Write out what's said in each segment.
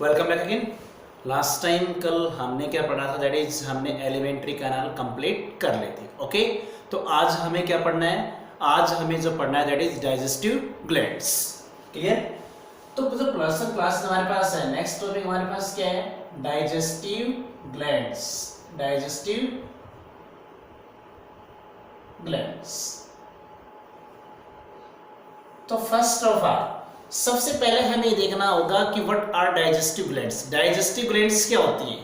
Welcome back again. Last time कल हमने क्या पढ़ा था, दैट इज हमने एलिमेंट्री कैनाल कंप्लीट कर ली थी। ओके, तो आज हमें क्या पढ़ना है? आज हमें जो पढ़ना है that is digestive glands. Clear? तो जो प्लस क्लास हमारे पास है, नेक्स्ट टॉपिक हमारे पास क्या है? Digestive glands. Digestive glands. तो फर्स्ट ऑफ ऑल सबसे पहले हमें ये देखना होगा कि what are digestive glands. Digestive glands क्या होती है?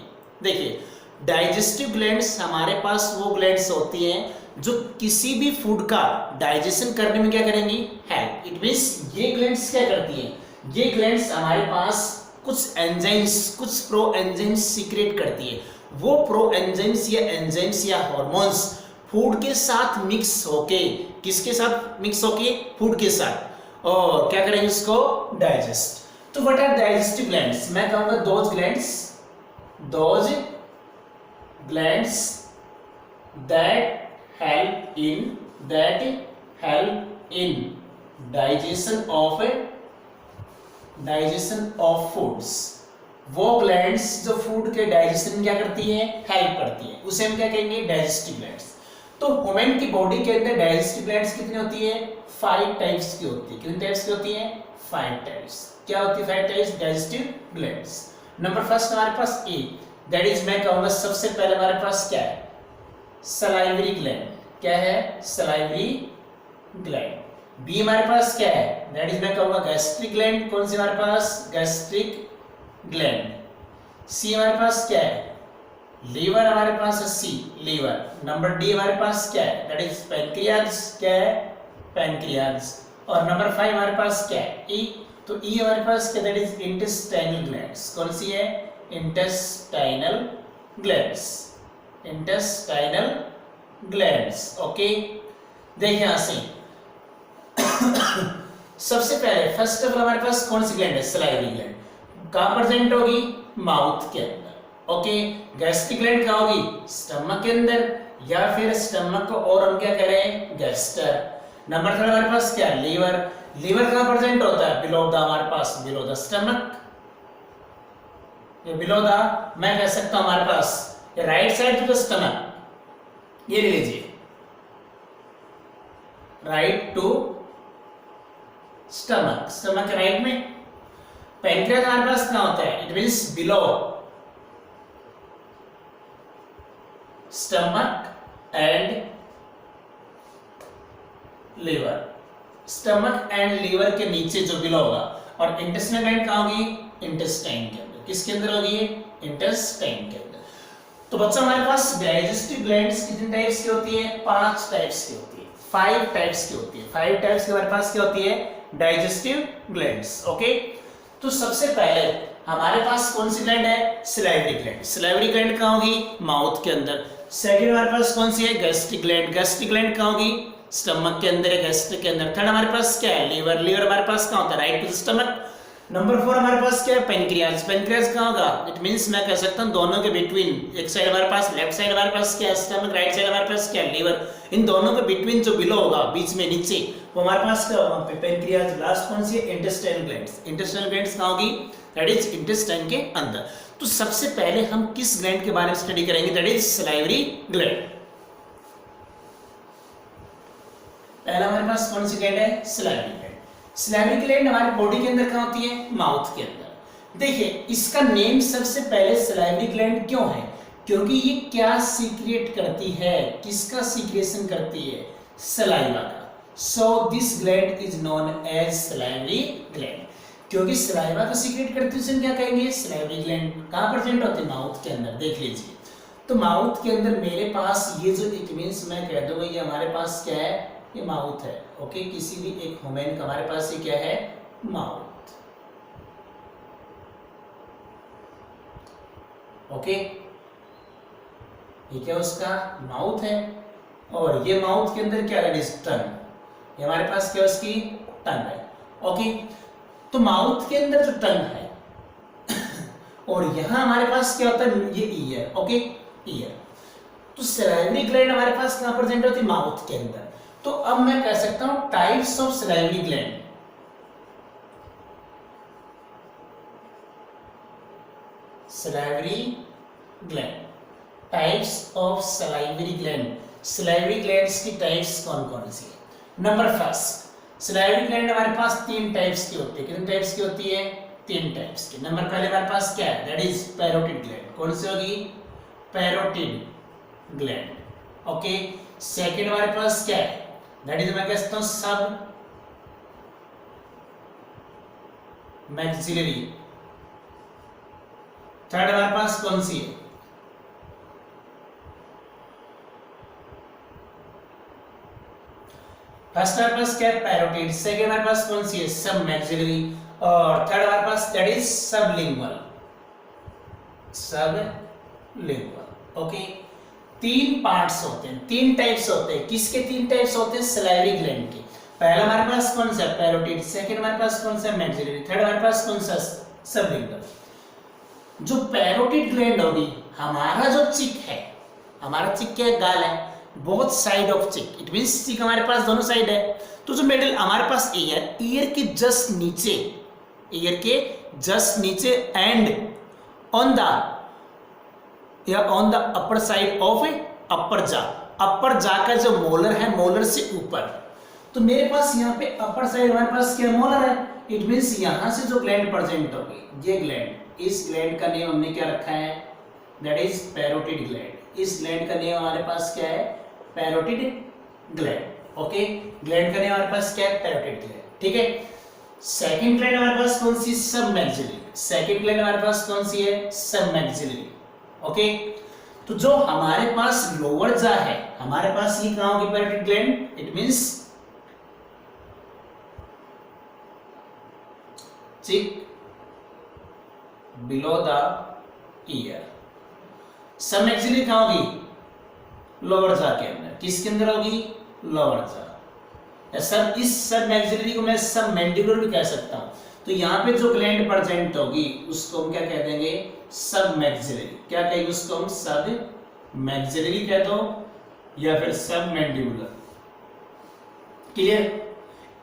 देखिए, डाइजेस्टिव ग्लैंड्स हमारे पास वो ग्लैंड्स होती हैं जो किसी भी फूड का डाइजेशन करने में क्या करेंगी? हेल्प। इट मींस ये ग्लैंड्स क्या करती हैं? ये ग्लैंड्स हमारे पास कुछ एंजाइम्स, कुछ प्रो एंजाइम्स सीक्रेट करती है। वो प्रो एंजाइम्स या एंजाइम्स या हार्मोन्स फूड के साथ मिक्स होके, किसके साथ मिक्स होके? फूड के साथ, और क्या करेंगे? उसको डाइजेस्ट। तो व्हाट आर डाइजेस्टिव ग्लैंड्स? मैं कहूंगा those glands that help in digestion of foods. वो ग्लैंड्स जो फूड के डाइजेशन में क्या करती है? हेल्प करती है, उसे हम क्या कहेंगे? Digestive glands. तो ह्यूमन की बॉडी के अंदर डाइजेस्टिव ग्लैंड्स कितनी होती है? 5 टाइप्स की होती है। कितने टाइप्स की होती है? 5 टाइप्स। क्या होती है 5 types digestive glands? Number first हमारे पास ए, दैट इज मैं कहूंगा सबसे पहले हमारे पास क्या है? Salivary gland. क्या है? Salivary gland. बी हमारे पास क्या है? दैट इज मैं कहूंगा गैस्ट्रिक ग्लैंड। कौन सी हमारे पास? Gastric gland. सी हमारे पास क्या है? लीवर हमारे पास है, सी लीवर। नंबर डी हमारे पास क्या है? That is pancreas. क्या है? पैनक्रियाज। और नंबर 5 हमारे पास क्या है? ई। तो ई हमारे पास क्या? That is intestinal glands. कौन सी है? Intestinal glands. Intestinal glands. Okay, देखिए यहां से सबसे पहले फर्स्ट ऑफ ऑल हमारे पास कौन सी ग्लैंड है? Salivary gland. कहां प्रेजेंट होगी? माउथ के अंदर। ओके, गैस्ट्रिक ग्लैंड कहां होगी? स्टमक के अंदर, या फिर स्टमक को और हम क्या कह रहे हैं? गैस्टर। नंबर 3 हमारे पास क्या है? लीवर। लीवर कहां प्रेजेंट होता है? बिलो द, हमारे पास बिलो द स्टमक। ये बिलो द, मैं कह सकता हूं हमारे पास ये right side to the stomach. ये ले लीजिए, राइट टू स्टमक, स्टमक के राइट में। पैनक्रियाज हमारे पास कहां होता है? It means below stomach and liver. Stomach and liver के नीचे जो बिलो होगा। और इंटेस्टाइनल ग्लैंड कहां होगी? इंटेस्टाइन के अंदर। किसके अंदर होगी? इंटेस्टाइन के अंदर। तो बच्चों हमारे पास डाइजेस्टिव ग्लैंड्स कितने टाइप्स की होती है? 5 टाइप्स की होती है। 5 टाइप्स की होती है। 5 टाइप्स की हमारे पास क्या होती है? Digestive glands. ओके, तो सबसे पहले हमारे पास कौन सी ग्लैंड है? Salivary gland. सलाइवरी ग्लैंड कहां होगी? माउथ के अंदर। सेकंड हमारे पास कौन सी है? Gastric gland. गैस्ट्रिक ग्लैंड कहां होगी? स्टमक के अंदर है, गैस्ट्रिक के अंदर। थर्ड हमारे पास क्या है? लीवर। लीवर हमारे पास कहां होता है? Right to stomach. नंबर 4 हमारे पास क्या है? पैनक्रियाज। पैनक्रियाज कहां होगा? इट मींस मैं कह सकता हूं दोनों के बिटवीन। एक साइड हमारे पास, लेफ्ट साइड हमारे पास क्या है? स्टमक। राइट साइड हमारे पास क्या है? लीवर। इन दोनों के बिटवीन जो बिलो होगा, बीच में नीचे, वो हमारे पास क्या होगा? पैनक्रियाज। लास्ट कौन सी है? Intestinal glands. इंटेस्टाइनल ग्लैंड्स कहां होगी? दैट इज इंटेस्टाइन के अंदर। तो सबसे पहले हम किस ग्लैंड के बारे में स्टडी करेंगे? That is salivary gland. पहला हमारे पास कौन सी ग्लैंड है? Salivary gland. सलाइवरी ग्लैंड हमारी बॉडी के अंदर कहां होती है? माउथ के अंदर। देखिए, इसका नेम सबसे पहले सलाइवरी ग्लैंड क्यों है? क्योंकि ये क्या सीक्रेट करती है? किसका सीक्रेशन करती है? सलाइवा का। So this gland is known as salivary gland. क्योंकि सलाइवा को सीक्रेट करती है, उसे क्या कहेंगे? Salivary gland. कहां प्रेजेंट होती है? माउथ के अंदर। देख लीजिए, तो माउथ के अंदर मेरे पास ये जो, इट मींस मैं कह दूंगा ये हमारे पास क्या है? ये माउथ है। ओके, किसी भी एक ह्यूमन का हमारे पास ये क्या है? माउथ। ओके, ये क्या उसका? माउथ है। और ये माउथ के अंदर क्या है? टंग। ये हमारे पास क्या उसकी? टंग है। ओके, तो माउथ के अंदर जो टंग है और यहां हमारे पास क्या होता है? ये ईयर। Okay, year. तो सलाइवरी ग्लैंड हमारे पास कहां प्रेजेंट होती है? माउथ के अंदर। तो अब मैं कह सकता हूं types of salivary gland. salivary gland. Types of salivary gland. salivary glands की टाइप्स कौन कौन सी है? नंबर फर्स्ट, salivary gland हमारे पास तीन टाइप्स की होती है. कितने टाइप्स की होती है? तीन टाइप्स की. नंबर पहले हमारे पास क्या है? That is parotid gland. कौन सी होगी? Parotid gland. ओके. सेकंड हमारे पास क्या है? दैट इज मैं कहता हूं सब मैक्सिलरी. थर्ड हमारे पास कौन सी है? फर्स्ट हमारे पास क्या है? पैरोटिड. सेकंड हमारे पास कौन सी है? सब मैक्सिलरी. और थर्ड हमारे पास that is sublingual. Sublingual. Okay. तीन पार्ट्स होते हैं, तीन टाइप्स होते हैं. किसके तीन टाइप्स होते हैं? सलाइवरी ग्लैंड के. पहला हमारे पास कौन सा? पैरोटिड. सेकंड हमारे पास कौन सा? मैक्सिलरी. थर्ड हमारे पास कौन सा? सबलिंगुअल. जो पैरोटिड ग्लैंड होगी, हमारा जो चिक है, हमारा चिक क्या है? गाल है. बोथ साइड ऑफ चिक. इट मींस चिक हमारे पास दोनों साइड है. तो जो मिडिल हमारे पास ईयर, ईयर के जस्ट नीचे, ईयर के जस्ट नीचे एंड ऑन द या on the upper side of upper जा. अपर जा का जो मोलर है, मोलर से ऊपर. तो मेरे पास यहाँ पे अपर साइड हमारे पास क्या मोलर है. इट मींस यहाँ से जो ग्लैंड प्रेजेंट होगी, ये ग्लैंड, इस ग्लैंड का नेम हमने क्या रखा है? That is parotid gland. इस ग्लैंड का नेम हमारे पास क्या है? Parotid gland. ओके. ग्लैंड का नेम हमारे पास क्या है? Parotid gland. ठीक है. सेकंड ग्लैंड हमारे पास कौन सी? सब मैक्सिलरी. सेकंड ग्लैंड हमारे पास कौन सी है? सब मैक्सिलरी. ओके. तो जो हमारे पास लोअर जा है, हमारे पास ये कहां होगी? Parotid gland. इट मींस चिक बिलो द ईयर. सब मैक्सिलरी कहां होगी? लोअर जा के अंदर. किसके अंदर होगी? लोअर जा. सब इस सब मैक्सिलरी को मैं सब मैंडिबुलर भी कह सकता हूं. तो यहाँ पे जो ग्लैंड प्रेजेंट होगी उसको हम क्या कह देंगे? सब मैक्सिलरी. क्या कहेंगे उसको हम? सब मैक्सिलरी कह दो या फिर सब मैंडिबुलर. क्लियर.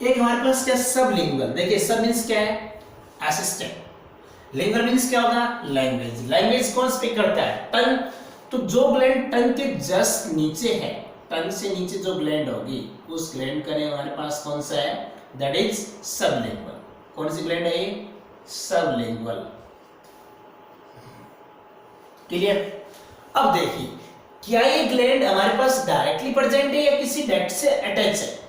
एक हमारे पास क्या? सबलिंगुअल. देखिए सब मींस क्या है? असिस्टेंट. लिंगुअल मींस क्या होगा? लैंग्वेज. लैंग्वेज कौन स्पीक करता है? टंग. तो जो ग्लैंड टंग के जस्ट नीचे है, टंग से नीचे जो ग्लैंड होगी, उस ग्लैंड का नेम हमारे पास कौन सा है? That is sublingual. कौन सी ग्लैंड है ये? सबलिंगुअल. क्लियर. अब देखिए, क्या ये ग्लैंड हमारे पास डायरेक्टली प्रेजेंट है या किसी डक्ट से अटैच है?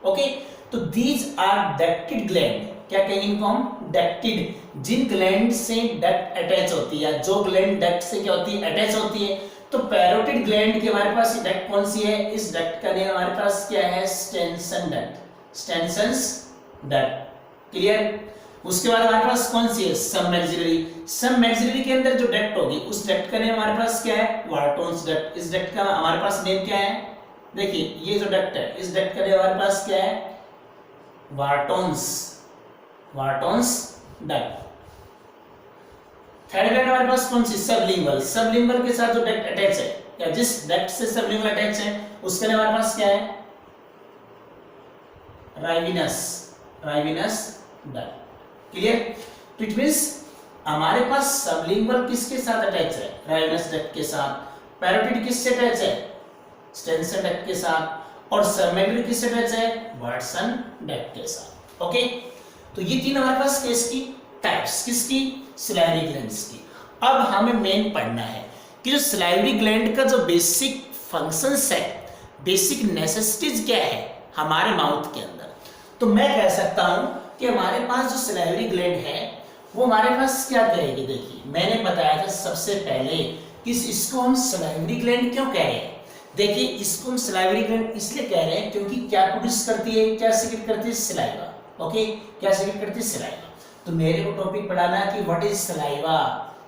ओके. तो दीज आर डक्टेड ग्लैंड. क्या कहेंगे इनको हम? डक्टेड. जिन ग्लैंड से डक्ट अटैच होती है, जो ग्लैंड डक्ट से क्या होती है? अटैच होती है. तो पैरोटिड ग्लैंड के हमारे पास डक्ट कौन सी है? इस डक्ट का नेम हमारे पास क्या है? Stensen duct. Stensen's duct. Clear. उसके बाद हमारे पास कौन सी है? सब मैक्सिलरी. सब मैक्सिलरी के अंदर जो डक्ट होगी, उस डक्ट का नेम हमारे पास क्या है? वार्टोन्स डक्ट. इस डक्ट का हमारे पास नेम क्या है? देखिए ये जो डक्ट है, इस डक्ट का नेम हमारे पास क्या है? वार्टोन्स. वार्टोन्स डक्ट. थर्ड ग्लैंड हमारे पास कौन सी? सबलिंगुअल. सबलिंगुअल के साथ जो डक्ट अटैच है या जिस डक्ट से सबलिंगुअल अटैच है, उसका नाम हमारे पास क्या है? राइविनस. राइविनस डक्ट. क्लियर. तो इट मींस हमारे पास सबलिंगुअल किसके साथ अटैच है? राइविनस डक्ट के साथ. पैरोटिड किससे अटैच है? स्टेंसन डक्ट के साथ. और सबमैक्सिलरी किससे अटैच है? वाटसन डक्ट के साथ. ओके. तो ये तीन हमारे पास किसकी? टाइप्स. किसकी? सलाइवरी ग्लैंड्स की. अब हमें मेन पढ़ना है कि जो सलाइवरी ग्लैंड का जो बेसिक फंक्शंस है, बेसिक नेसेसिटीज क्या है हमारे माउथ के अंदर. तो मैं कह सकता हूं कि हमारे पास जो सलाइवरी ग्लैंड है वो हमारे पास क्या करेगी. देखिए मैंने बताया था सबसे पहले कि इसको हम सलाइवरी ग्लैंड क्यों कह रहे हैं. देखिए इसको हम सलाइवरी ग्लैंड इसलिए कह रहे हैं क्योंकि क्या प्रोड्यूस करती है? क्या सीक्रेट करती है? सलाइवा. ओके. क्या सीक्रेट करती है? सलाइवा. तो मेरे को टॉपिक पढ़ाना है कि व्हाट इज सलाइवा.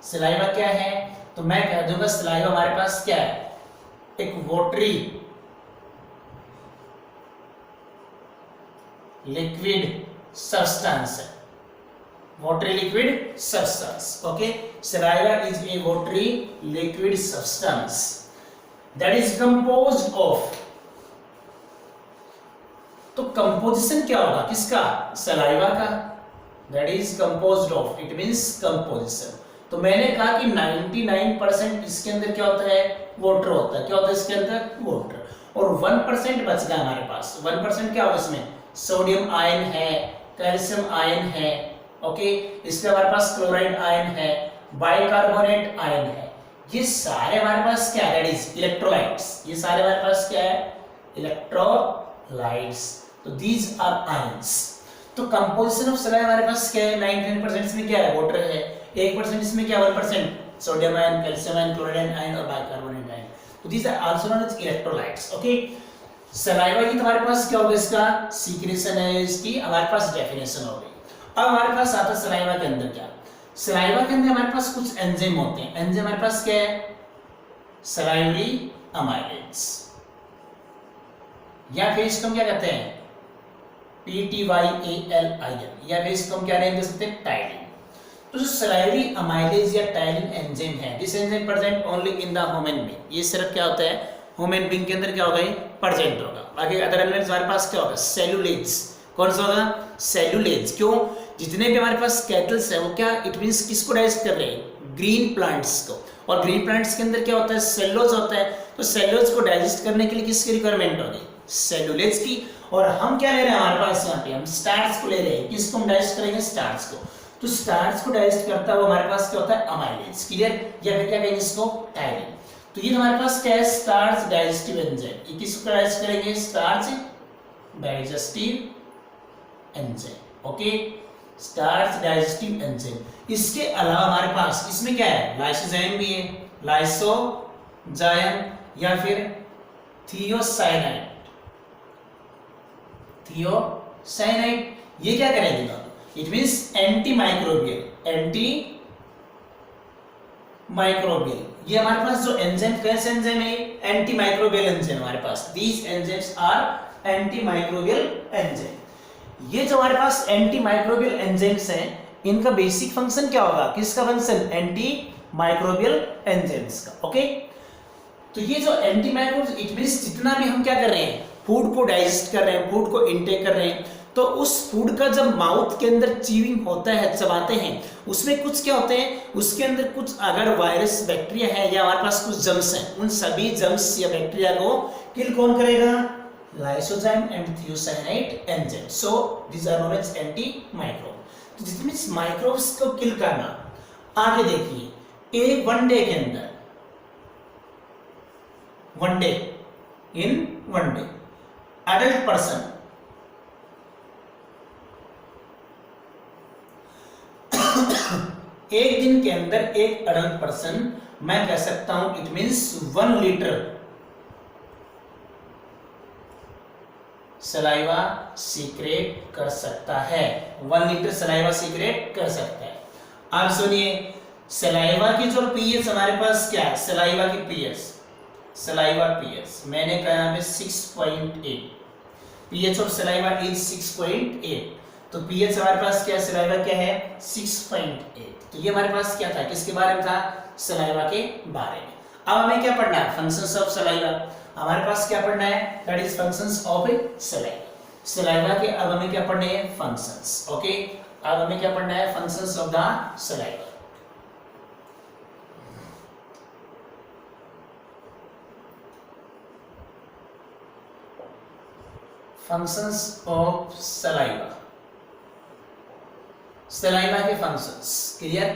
सलाइवा क्या है? तो मैं कह दूंगा सलाइवा हमारे पास क्या है? एक वोटरी लिक्विड सब्सटेंस है. watery liquid substance. Okay, saliva is a watery liquid substance that is composed of. तो कंपोजिशन क्या होगा किसका? सलाइवा का. that is composed of. it means composition. तो मैंने कहा कि 99% इसके अंदर क्या होता है, वाटर होता है। क्या होता है इसके अंदर, वाटर। और 1% बच गया हमारे पास। 1% क्या होगा इसमें, सोडियम आयन है, कैल्शियम आयन है, ओके, इसके हमारे पास क्लोराइड आयन है, बाइकार्बोनेट आयन है। ये सारे हमारे पास क्या है, दैट इज इलेक्ट्रोलाइट्स। ये सारे हमारे पास क्या है, इलेक्ट्रोलाइट्स। तो दीज आर आयंस। तो कंपोजिशन ऑफ सलाइवा हमारे पास क्या है, 99% इसमें क्या है, वाटर है। 1% इसमें क्या, 1% sodium ion, calcium ion, chloride ion और बाइकार्बोनेट आयन। तो these are also known as electrolytes, okay. Saliva की तुम्हारे पास क्या होगा, इसका सीक्रेशन है, इसकी हमारे पास डेफिनेशन हो गई। अब हमारे पास आता है सलाइवा के अंदर क्या, सलाइवा के अंदर हमारे पास कुछ एंजाइम होते हैं। एंजाइम हमारे पास क्या है, सलाइवरी अमाइलेज, या फिर इसको हम क्या कहते हैं, PTYALIN, या फिर इसको हम क्या नेम दे सकते हैं, टाइलिन। तो जो सलाइवरी अमाइलेज या टाइलिन एंजाइम है, this enzyme present only in the human being. ये सिर्फ क्या होता है, ह्यूमन बीइंग के अंदर क्या होगा, ये प्रेजेंट होगा। बाकी अदर एलिमेंट्स हमारे पास क्या होगा, सेलुलेज। कौन सा होगा, सेलुलेज। क्यों, जितने भी हमारे पास कैटल्स है वो क्या, इट मींस किसको डाइजेस्ट कर रहे हैं, ग्रीन प्लांट्स को। और ग्रीन प्लांट्स के अंदर क्या होता है, सेलुलोज होता है। तो सेलुलोज को डाइजेस्ट करने के लिए किसकी रिक्वायरमेंट होगी, सेलुलेज की। और हम क्या ले रहे हैं हमारे पास, यहाँ पे हम स्टार्च को ले रहे हैं। किसको हम डाइजेस्ट करेंगे, स्टार्च को। तो स्टार्च को डाइजेस्ट करता है वो हमारे पास क्या होता है, अमाइलेज, क्लियर। या फिर क्या कहेंगे इसको, टाइलिन। तो ये हमारे पास क्या है, स्टार्च डाइजेस्टिव एंजाइम। ये किसको डाइजेस्ट करेंगे, starch digestive enzyme, okay, starch digestive enzyme. इसके अलावा हमारे पास इसमें क्या है, लाइसोजाइम भी है, लाइसोजाइम या फिर थियोसाइनाइड। थियोसाइनाइड ये क्या करेंगे, it means anti microbial. Anti microbial ये हमारे पास जो एंजाइम, कैसे एंजाइम है, एंटी माइक्रोबियल एंजाइम हमारे पास। These enzymes are anti microbial enzyme. ये जो हमारे पास एंटी माइक्रोबियल एंजाइम्स हैं, इनका बेसिक फंक्शन क्या होगा, किसका फंक्शन, एंटी माइक्रोबियल एंजाइम्स का, ओके। तो ये जो एंटी माइक्रोबियल, इट मींस जितना भी हम क्या कर रहे हैं, फूड को डाइजेस्ट कर रहे हैं, फूड को इनटेक कर रहे हैं, तो उस फूड का जब माउथ के अंदर चीविंग होता है, चबाते हैं, उसमें कुछ क्या होते हैं, उसके अंदर कुछ अगर वायरस बैक्टीरिया है या हमारे पास कुछ जर्म्स हैं, उन सभी जर्म्स या बैक्टीरिया को किल कौन करेगा, lysozyme and thiocyanate enzyme. So these are known as anti microbe. तो जितने माइक्रोब्स को किल करना, आगे देखिए, एक वन डे के अंदर, one day, in one day adult person एक दिन के अंदर एक अडल्ट पर्सन, मैं कह सकता हूं it means 1 litre saliva secret कर सकता है। 1 लीटर सलाइवा सीक्रेट कर सकता है। आप सुनिए, सलाइवा की जो पीएच हमारे पास क्या है, सलाइवा की पीएच, सलाइवा पीएच मैंने कहा यहाँ पे 6.8, पीएच ऑफ सलाइवा इज 6.8। तो पीएच हमारे पास क्या है, सलाइवा क्या है, 6.8। तो ये हमारे पास क्या था, किसके बारे में था, सलाइवा के बारे में। अब हमें क्या पढ़ना है, फंक्शंस ऑफ सलाइवा। हमारे पास क्या पढ़ना है, that is functions of saliva. Saliva के अब हमें क्या पढ़ने हैं, फंक्शंस, ओके। अब हमें क्या पढ़ना है, functions of the saliva. Functions of saliva, saliva के फंक्शंस, क्लियर।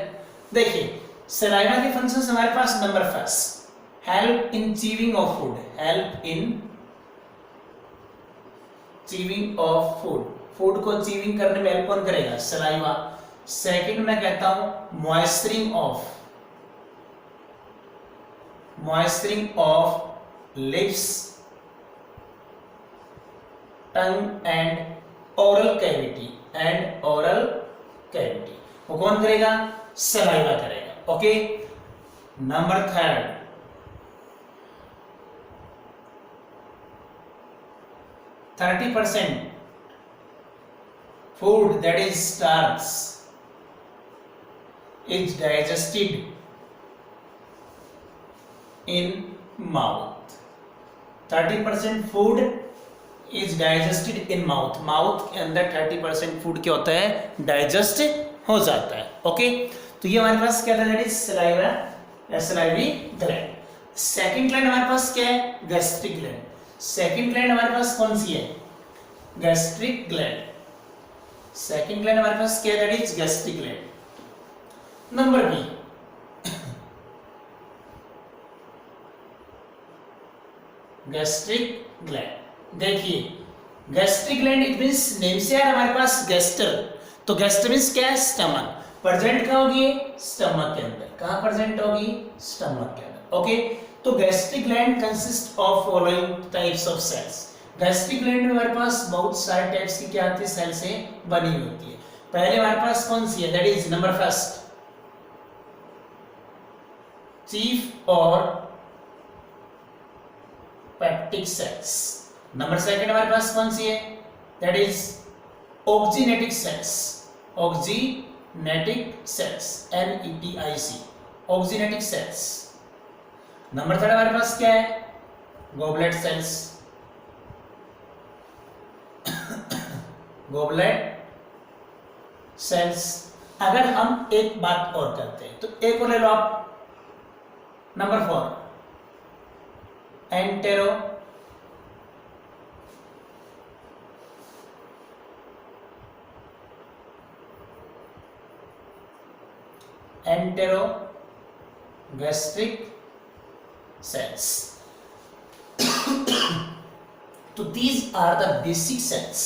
देखिए, सलाइवा के फंक्शंस हमारे पास, number first, help in chewing of food, help in chewing of food, food को चीविंग करने में हेल्प कौन करेगा, सलाइवा। सेकंड मैं कहता हूं moisturising of lips, tongue and oral cavity, वो कौन करेगा, सलाइवा करेगा, okay. Number third, %30 food that is starch is digested in mouth। 30% food is digested in mouth, mouth के अंदर 30% फूड क्या होता है, डाइजेस्ट हो जाता है, ओके। तो ये हमारे पास क्या था, दैट इज सलाइवा या सलाइवरी ग्लैंड। सेकंड ग्लैंड हमारे पास क्या है, गैस्ट्रिक ग्लैंड। सेकंड ग्लैंड हमारे पास कौन सी है, गैस्ट्रिक ग्लैंड। सेकंड ग्लैंड हमारे पास क्या है, that is gastric gland. Number B, gastric gland. देखिए gastric gland it means name से है हमारे पास गैस्टर, तो गैस्टर मींस क्या है, स्टमक। प्रेजेंट कहाँ होगी, स्टमक के अंदर। कहाँ प्रेजेंट होगी, स्टमक के अंदर। ओके, तो gastric gland consist of following types of cells. Gastric gland में हमारे पास बहुत सारे टाइप्स की क्या आती है, सेल से बनी होती है। पहले हमारे पास कौन सी है, that is number first chief और पेप्टिक सेल्स। नंबर सेकंड हमारे पास कौन सी है, that is oxyntic cells. Oxyntic cells, NETIC, oxyntic cells. Number third हमारे पास क्या है, गोबलेट सेल्स। Goblet sales. अगर हम एक बात और करते हैं तो एक और ले लो आप, नंबर 4 एंटेरो एंटेरोगैस्ट्रिक सेल्स। तो these are the basic cells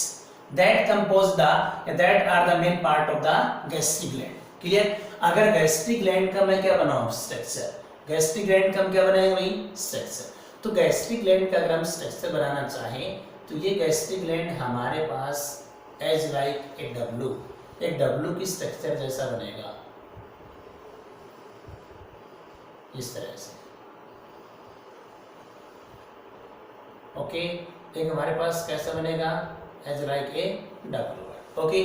that compose that are the main part of the gastric gland. Clear? अगर गैस्ट्रिक ग्लैंड का मैं क्या बनाऊं, स्ट्रक्चर। गैस्ट्रिक ग्लैंड का हम क्या बनाएंगे भाई, स्ट्रक्चर। तो गैस्ट्रिक ग्लैंड का अगर हम स्ट्रक्चर बनाना चाहें तो ये गैस्ट्रिक ग्लैंड हमारे पास एज लाइक ए डब्लू, एक डब्लू की स्ट्रक्चर जैसा बनेगा, इस तरह से। ओके, एक हमारे पास कैसा बनेगा, as like a W. Okay,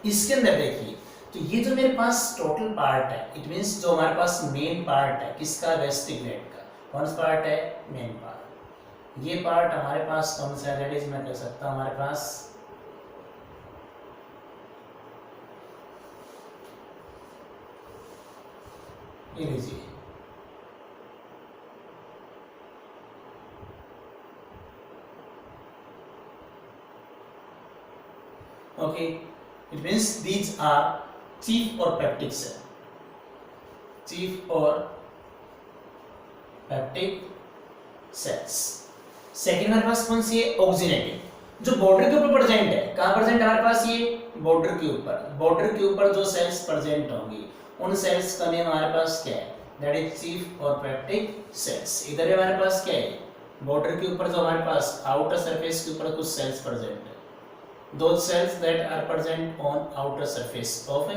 इसके अंदर देखिए, तो ये जो मेरे पास टोटल पार्ट है, इट मींस जो हमारे पास मेन पार्ट है किसका, गैस्ट्रिक ग्लैंड का। कौन सा पार्ट है, मेन पार्ट। ये पार्ट हमारे पास कौन सा है, दैट इज मैं कह सकता हूं हमारे पास ये लीजिए, okay, it means these are chief or peptic cell, chief or peptic cells। Second हमारे पास कौन सी है, ऑक्सीनेटिक, जो बॉर्डर के ऊपर प्रेजेंट है। कहाँ प्रेजेंट है हमारे पास, ये बॉर्डर के ऊपर। बॉर्डर के ऊपर जो सेल्स प्रेजेंट होंगी उन सेल्स का नेम हमारे पास क्या है, दैट इज चीफ और पेप्टिक सेल्स। इधर हमारे पास क्या है, बॉर्डर के ऊपर जो हमारे पास आउटर सरफेस के ऊपर कुछ सेल्स प्रेजेंट है, those cells that are present on outer surface of a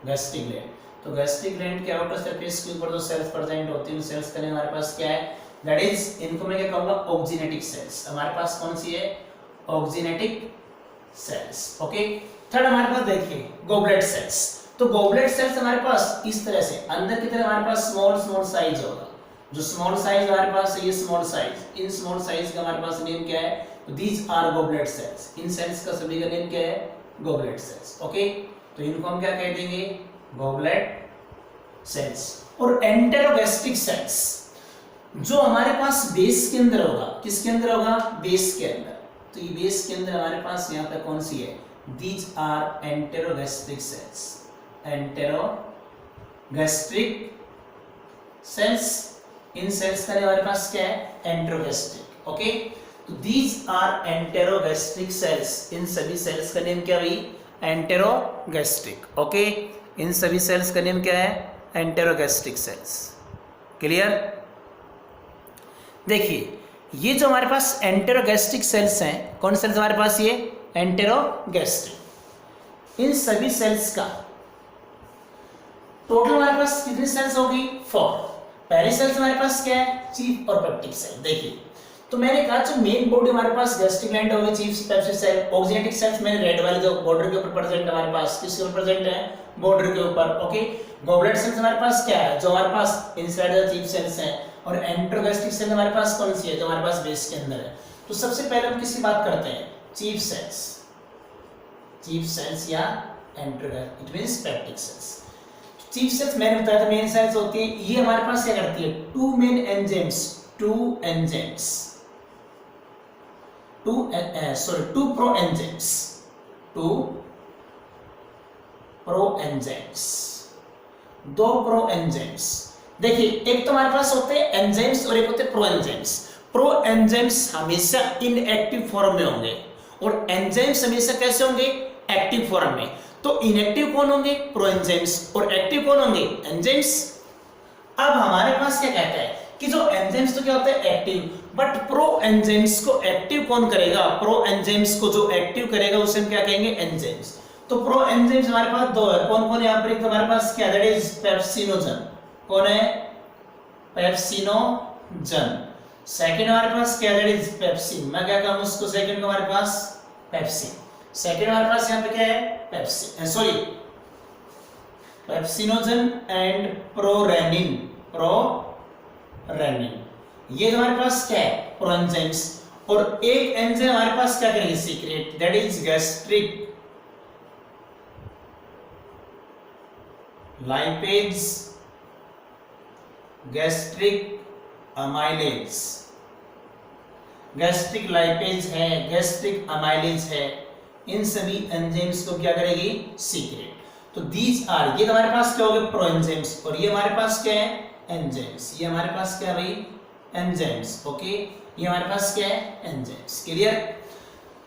gastric gland। तो gastric gland के outer surface के ऊपर जो cells present होती हैं उन cells का नाम हमारे पास क्या है, that is इनको मैं क्या कहूँगा, ऑक्जीनेटिक cells। हमारे पास कौन सी है, ऑक्जीनेटिक cells। ओके, थर्ड हमारे पास देखिए गोबलेट सेल्स। तो गोबलेट सेल्स हमारे पास इस तरह से अंदर की तरफ हमारे पास स्मॉल स्मॉल साइज होगा। जो स्मॉल साइज हमारे पास है, ये small size, in small size का हमारे पास नेम क्या है, these are goblet cells। इन सेल्स का सभी का नेम क्या है, goblet cells। ओके, तो इनको हम क्या कह देंगे, goblet cells। और एंटेरोगैस्ट्रिक सेल्स जो हमारे पास बेस के अंदर होगा, किसके अंदर होगा, बेस के अंदर। तो ये बेस के अंदर हमारे पास यहाँ पे कौन सी है, these are enterogastric cells। enterogastric cells, इन सेल्स का हमारे पास क्या है, एंटेरोगैस्ट्रिक। ओके, तो these are enterogastric cells। इन सभी सेल्स का नेम क्या हुई, एंटेरोगैस्ट्रिक। ओके, इन सभी सेल्स का नेम क्या है, एंटेरोगैस्ट्रिक सेल्स। क्लियर? देखिए ये जो हमारे पास एंटेरोगैस्ट्रिक सेल्स हैं, कौन सेल्स हमारे पास, ये एंटेरोगैस्ट्रिक। इन सभी सेल्स का टोटल हमारे पास कितनी सेल्स होगी, 4। पहली सेल्स हमारे पास क्या है, चीफ और पेप्टिक सेल। देखिए तो मैंने कहा जो मेन बॉडी हमारे पास गैस्ट्रिक ग्लैंड होगी, चीफ पेप्टिक सेल। ऑक्सीनेटिक सेल्स मैंने रेड वाले जो बॉर्डर के ऊपर प्रेजेंट है हमारे पास, किसके ऊपर प्रेजेंट है, बॉर्डर के ऊपर। ओके, गोबलेट सेल्स हमारे पास क्या है, जो हमारे पास इनसाइड द चीफ सेल्स हैं। और एंटेरोगैस्ट्रिक सेल हमारे पास कौन सी है, जो हमारे पास बेस के अंदर है। तो सबसे पहले हम किसकी बात करते हैं, चीफ सेल्स। चीफ सेल्स या enterogastric, it means peptic cells. Chief cells मैंने बताया था मेन सेल्स होती है, ये हमारे पास क्या करती है, two main enzymes, two enzymes, two pro enzymes, two pro enzymes, दो प्रो एंजाइम्स। देखिए एक तो हमारे पास होते हैं एंजाइम्स और एक होते हैं प्रो एंजाइम्स। प्रो एंजाइम्स हमेशा इनएक्टिव फॉर्म में होंगे और एंजाइम्स हमेशा कैसे होंगे, एक्टिव फॉर्म में। तो इनएक्टिव कौन होंगे, प्रो एंजाइम्स, और एक्टिव कौन होंगे, एंजाइम्स। अब हमारे पास क्या कहता है कि जो एंजाइम्स तो क्या होता है, एक्टिव, बट प्रो एंजाइम्स को एक्टिव कौन करेगा, प्रो एंजाइम्स को जो एक्टिव करेगा उसे हम क्या कहेंगे, एंजाइम्स। तो प्रो एंजाइम्स हमारे पास दो है, कौन कौन है यहाँ पर, एक हमारे पास क्या, दैट इज पेप्सिनोजन, कौन है, पेप्सिनोजन। सेकंड हमारे पास क्या, दैट इज पेप्सिन, मैं क्या कहूँ उसको, सेकंड को हमारे पास पेप्सिन। सेकंड हमारे पास यहाँ पे क्या है, pepsin, sorry pepsinogen and prorenin, prorenin, ये हमारे पास क्या है, प्रोएंजाइम्स। और एक एंजाइम हमारे पास क्या करेगी, secret, that is gastric lipase, gastric amylase, gastric lipase है, गैस्ट्रिक अमाइलेज है, इन सभी एंजाइम्स को क्या करेगी, सीक्रेट। तो दीज आर, ये हमारे पास क्या हो गए, प्रोएंजाइम्स, और ये हमारे पास क्या है, एंजाइम्स। ये हमारे पास क्या है भाई, एंजाइम्स, ओके, ये हमारे पास क्या है, एंजाइम्स, क्लियर।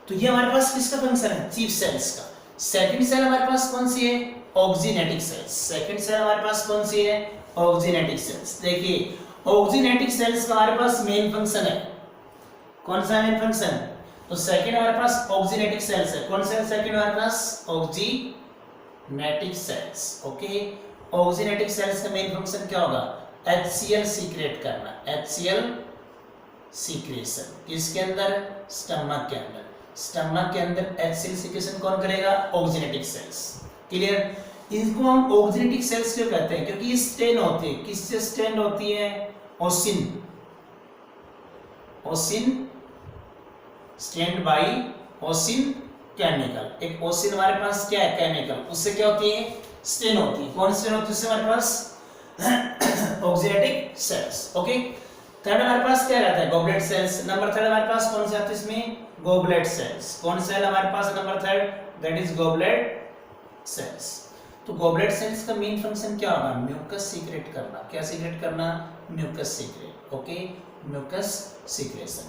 तो ये हमारे पास किसका फंक्शन है, चीफ सेल्स का। सेकंड सेल हमारे पास कौन सी है, ऑक्सीनेटिक सेल्स। सेकंड सेल हमारे पास कौन सी है, ऑक्सीनेटिक सेल्स। देखिए ऑक्सीनेटिक सेल्स का हमारे पास मेन फंक्शन है, कौन सा मेन फंक्शन, तो सेकंड हमारे पास ऑक्सीनेटिक सेल्स है, कौन सा सेकंड हमारे पास, ऑक्सीनेटिक सेल्स, ओके। ऑक्सीनेटिक सेल्स का मेन फंक्शन क्या होगा, HCl सीक्रेट करना, HCl सीक्रेशन, किसके अंदर, स्टमक के अंदर। स्टमक के अंदर HCl सीक्रेशन कौन करेगा, ऑक्सीनेटिक सेल्स, क्लियर। इनको हम ऑक्सीनेटिक सेल्स क्यों कहते हैं, क्योंकि ये स्टेन होती है, किससे स्टेन होती है, ओसिन, ओसिन स्टेन्ड बाय ओसिन केमिकल। एक ओसिन हमारे पास क्या है, केमिकल, उससे क्या होती है, स्टेन होती है, कौन स्टेन होती है उससे, हमारे पास ऑक्सीनेटिक सेल्स, ओके। थर्ड हमारे पास क्या रहता है, गॉबलेट सेल्स। नंबर थर्ड हमारे पास कौन सा आता है इसमें, गॉबलेट सेल्स। कौन सेल हमारे पास number third, that is goblet cells. तो गॉबलेट सेल्स का मेन फंक्शन क्या होगा, म्यूकस सीक्रेट करना, क्या सीक्रेट करना, mucus secrete, okay, mucus secretion.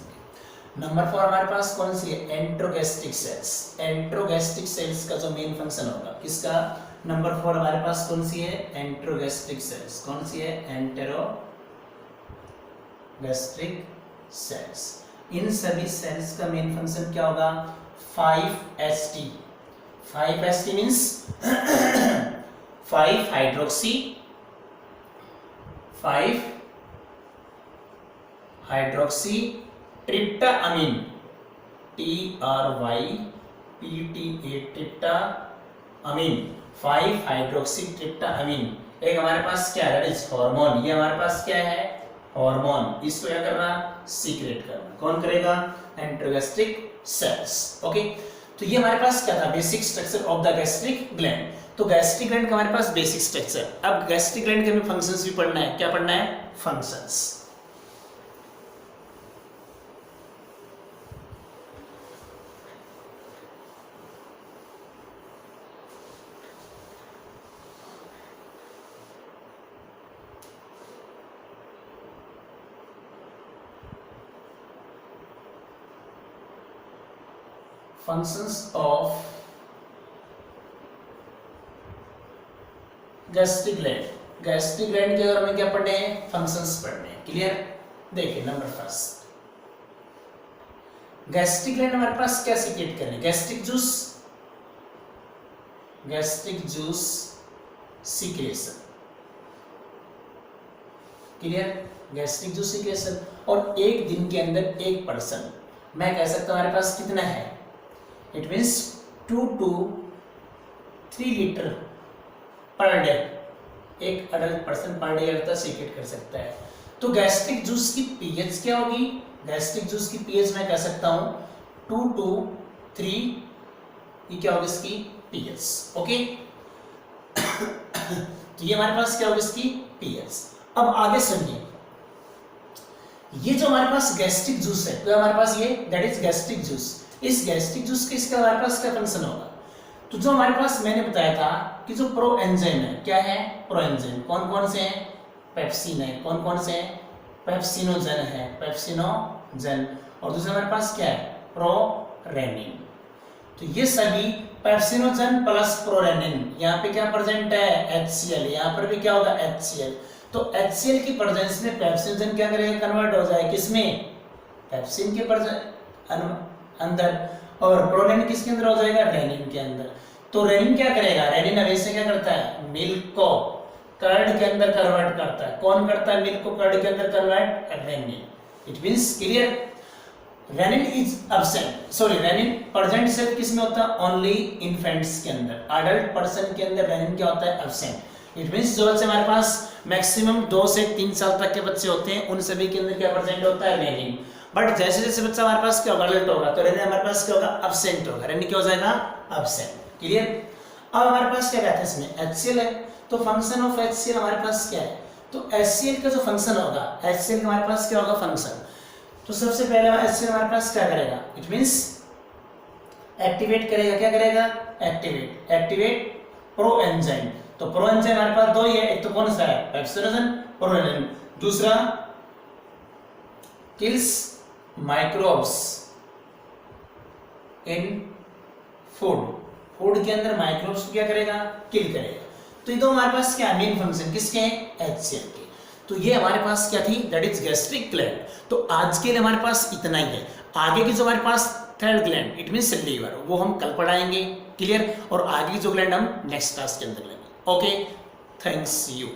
Number 4 हमारे पास कौन सी है, एंट्रोगैस्ट्रिक सेल्स। एंट्रोगैस्ट्रिक सेल्स का जो मेन फंक्शन होगा, किसका, नंबर 4 हमारे पास कौन सी है, एंट्रोगैस्ट्रिक सेल्स, कौन सी है, एंटेरोगैस्ट्रिक सेल्स। इन सभी सेल्स का मेन फंक्शन क्या होगा, 5HT, 5HT means 5 hydroxy, 5 hydroxy tryptamine, TRYPTA, tryptamine, 5 hydroxy tryptamine. एक हमारे पास क्या है, दैट इज हार्मोन, ये हमारे पास क्या है, हार्मोन, इसको क्या करना, सीक्रेट करना, कौन करेगा, एंट्रोगैस्ट्रिक सेल्स, ओके। तो ये हमारे पास क्या था, basic structure of the gastric gland. तो गैस्ट्रिक ग्लैंड का हमारे पास बेसिक स्ट्रक्चर। अब गैस्ट्रिक ग्लैंड के हमें फंक्शंस भी पढ़ना है, क्या पढ़ना है, functions. functions of gastric gland. Gastric gland के अगर हमें क्या पढ़ने हैं, फंक्शंस पढ़ने हैं, क्लियर। देखिए नंबर फर्स्ट, गैस्ट्रिक ग्लैंड हमारे पास क्या सीक्रेट कर रहे हैं, gastric juice, gastric juice secretion, clear, gastric juice secretion. और एक दिन के अंदर एक पर्सन, मैं कह सकता हूं हमारे पास कितना है, it means 2 to 3 litre per day, एक अडल्ट पर्सन पर डे लगता सीक्रेट कर सकता है। तो गैस्ट्रिक जूस की पीएच क्या होगी, गैस्ट्रिक जूस की पीएच मैं कह सकता हूं 2 to 3, ये क्या होगी इसकी पीएच, ओके। तो ये हमारे पास क्या होगी इसकी पीएच। अब आगे सुनिए, ये जो हमारे पास गैस्ट्रिक जूस है, तो हमारे पास ये दैट इज गैस्ट्रिक जूस। इस गैस्ट्रिक जूस के इसका हमारे पास क्या फंक्शन होगा? तो जो हमारे पास मैंने बताया था कि जो प्रो एंजाइम है, क्या है प्रो एंजाइम, कौन कौन से हैं? पेप्सिन है, कौन कौन से हैं? पेप्सिनोजन है, पेप्सिनोजन, और दूसरा हमारे पास क्या है? प्रोरेनिन। तो ये सभी पेप्सिनोजन प्लस प्रोरेनिन, यहाँ पे क्या प्रेजेंट है? HCl, यहाँ पर भी क्या होगा? HCl। तो HCl की प्रेजेंस में पेप्सिनोजन क्या करेगा? कन्वर्ट हो जाए किसमें? पेप्सिन के अंदर, और प्रोरेनिन किसके अंदर हो जाएगा? रेनिन के अंदर। तो रेनिन क्या करेगा? रेनिन हमेशा क्या करता है? मिल्क को कर्ड के अंदर कन्वर्ट करता है। कौन करता है मिल्क को कर्ड के अंदर convert? Rennin. It means clear, rennin is absent, sorry rennin present सिर्फ किसमें होता है? ओनली इन्फेंट्स के अंदर। अडल्ट पर्सन के अंदर रेनिन क्या होता है? एब्सेंट। इट मींस जो बच्चे हमारे पास मैक्सिमम 2 से 3 साल तक के बच्चे होते हैं, उन सभी के अंदर क्या प्रेजेंट होता है? रेनिन। बट जैसे जैसे बच्चा हमारे पास क्या होगा? अडल्ट होगा, तो रेनिन हमारे पास क्या होगा? एब्सेंट होगा। रेनिन क्या हो जाएगा? एब्सेंट। क्लियर। अब हमारे पास क्या कहते हैं इसमें? HCl है, तो फंक्शन ऑफ HCl हमारे पास क्या है? तो HCl का जो फंक्शन होगा, HCl का हमारे पास क्या होगा फंक्शन? तो सबसे पहले HCl हमारे पास क्या करेगा? इट मींस एक्टिवेट करेगा। क्या करेगा? Activate pro enzyme. तो प्रो एंजाइम हमारे पास 2 ही है, एक तो कौन सा है? Pepsinogen, prorenin. दूसरा किल्स माइक्रोब्स इन फूड के अंदर माइक्रोब्स को क्या करेगा? किल करेगा। तो ये तो हमारे पास क्या मेन फंक्शन किसके हैं? HCl के। तो ये हमारे पास क्या थी? That is gastric gland. तो आज के लिए हमारे पास इतना ही है। आगे की जो हमारे पास third gland it means liver, वो हम कल पढ़ाएंगे। क्लियर। और आगे की जो ग्लैंड हम नेक्स्ट क्लास के अंदर लेंगे। Okay, thanks you.